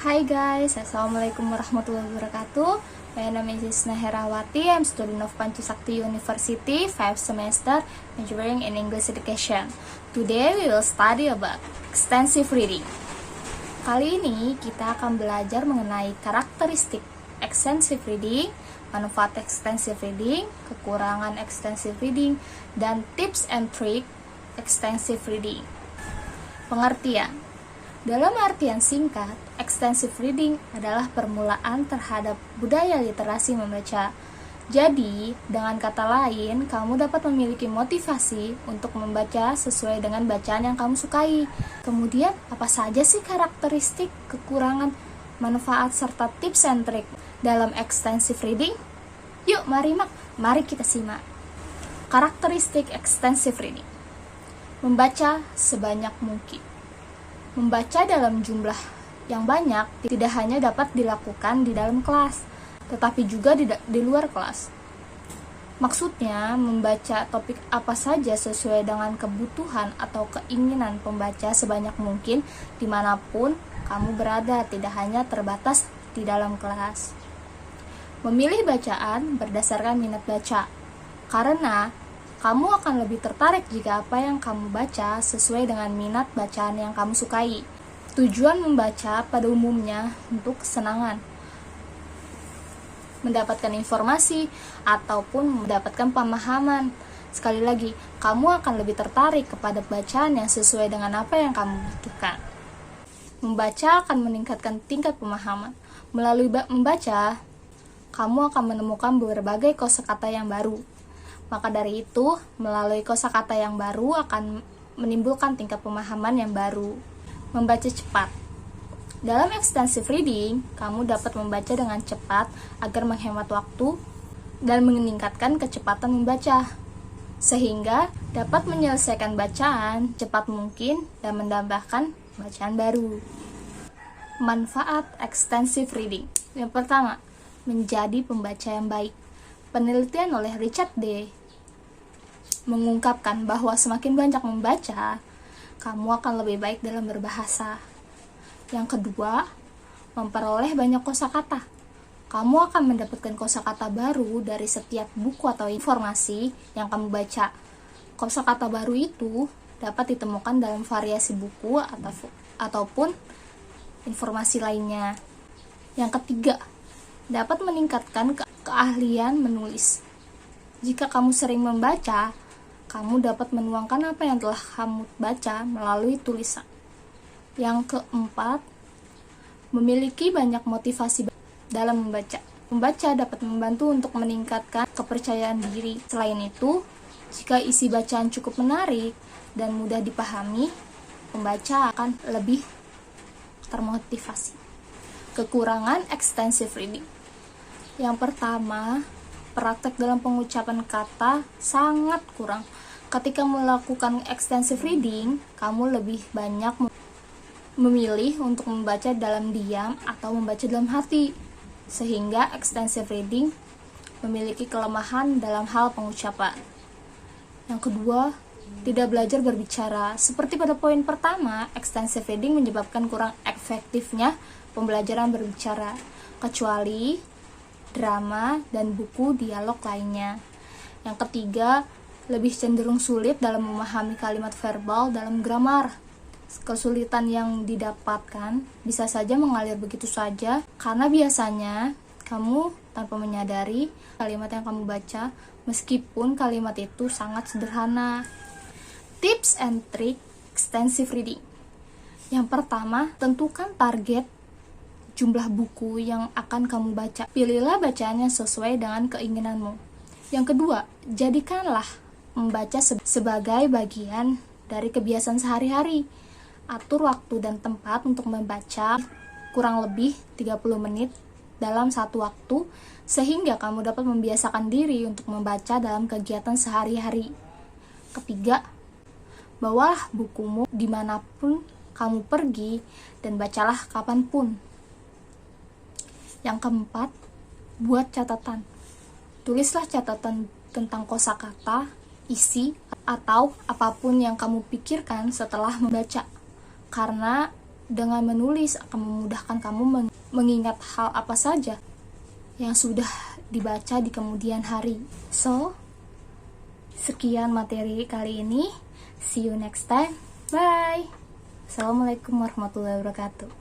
Hi guys, Assalamualaikum warahmatullahi wabarakatuh. My name is Isna Herawati. I'm student of Pancasakti University, 5th semester, majoring in English Education. Today we will study about extensive reading. Kali ini kita akan belajar mengenai karakteristik extensive reading, manfaat extensive reading, kekurangan extensive reading, dan tips and trick extensive reading. Pengertian. Dalam artian singkat, extensive reading adalah permulaan terhadap budaya literasi membaca. Jadi, dengan kata lain, kamu dapat memiliki motivasi untuk membaca sesuai dengan bacaan yang kamu sukai. Kemudian, apa saja sih karakteristik, kekurangan, manfaat, serta tips and trick dalam extensive reading? Yuk, mari kita simak. Karakteristik extensive reading. Membaca sebanyak mungkin. Membaca dalam jumlah yang banyak tidak hanya dapat dilakukan di dalam kelas, tetapi juga di luar kelas. Maksudnya, membaca topik apa saja sesuai dengan kebutuhan atau keinginan pembaca sebanyak mungkin dimanapun kamu berada, tidak hanya terbatas di dalam kelas. Memilih bacaan berdasarkan minat baca, karena kamu akan lebih tertarik jika apa yang kamu baca sesuai dengan minat bacaan yang kamu sukai. Tujuan membaca pada umumnya untuk kesenangan, mendapatkan informasi, ataupun mendapatkan pemahaman. Sekali lagi, kamu akan lebih tertarik kepada bacaan yang sesuai dengan apa yang kamu butuhkan. Membaca akan meningkatkan tingkat pemahaman. Melalui membaca, kamu akan menemukan berbagai kosakata yang baru. Maka dari itu, melalui kosakata yang baru akan menimbulkan tingkat pemahaman yang baru. Membaca cepat. Dalam extensive reading, kamu dapat membaca dengan cepat agar menghemat waktu dan meningkatkan kecepatan membaca, sehingga dapat menyelesaikan bacaan cepat mungkin dan menambahkan bacaan baru. Manfaat extensive reading. Yang pertama, menjadi pembaca yang baik. Penelitian oleh Richard D. mengungkapkan bahwa semakin banyak membaca, kamu akan lebih baik dalam berbahasa. Yang kedua, memperoleh banyak kosakata. Kamu akan mendapatkan kosakata baru dari setiap buku atau informasi yang kamu baca. Kosakata baru itu dapat ditemukan dalam variasi buku ataupun informasi lainnya. Yang ketiga, dapat meningkatkan keahlian menulis. Jika kamu sering membaca, kamu dapat menuangkan apa yang telah kamu baca melalui tulisan. Yang keempat, memiliki banyak motivasi dalam membaca. Membaca dapat membantu untuk meningkatkan kepercayaan diri. Selain itu, jika isi bacaan cukup menarik dan mudah dipahami, pembaca akan lebih termotivasi. Kekurangan extensive reading. Yang pertama, praktek dalam pengucapan kata sangat kurang. Ketika melakukan extensive reading, kamu lebih banyak memilih untuk membaca dalam diam atau membaca dalam hati, sehingga extensive reading memiliki kelemahan dalam hal pengucapan. Yang kedua, tidak belajar berbicara. Seperti pada poin pertama, extensive reading menyebabkan kurang efektifnya pembelajaran berbicara, kecuali drama dan buku dialog lainnya. Yang ketiga, lebih cenderung sulit dalam memahami kalimat verbal dalam grammar. Kesulitan yang didapatkan bisa saja mengalir begitu saja karena biasanya kamu tanpa menyadari kalimat yang kamu baca, meskipun kalimat itu sangat sederhana. Tips and trick extensive reading. Yang pertama, tentukan target jumlah buku yang akan kamu baca. Pilihlah bacaan yang sesuai dengan keinginanmu. Yang kedua, jadikanlah membaca sebagai bagian dari kebiasaan sehari-hari. Atur waktu dan tempat untuk membaca kurang lebih 30 menit dalam satu waktu, sehingga kamu dapat membiasakan diri untuk membaca dalam kegiatan sehari-hari. Ketiga, bawalah bukumu dimanapun kamu pergi dan bacalah kapanpun. Yang keempat, buat catatan. Tulislah catatan tentang kosakata, isi, atau apapun yang kamu pikirkan setelah membaca. Karena Dengan menulis akan memudahkan kamu mengingat hal apa saja yang sudah dibaca di kemudian hari. So, sekian materi kali ini. See you next time. Bye. Assalamualaikum warahmatullahi wabarakatuh.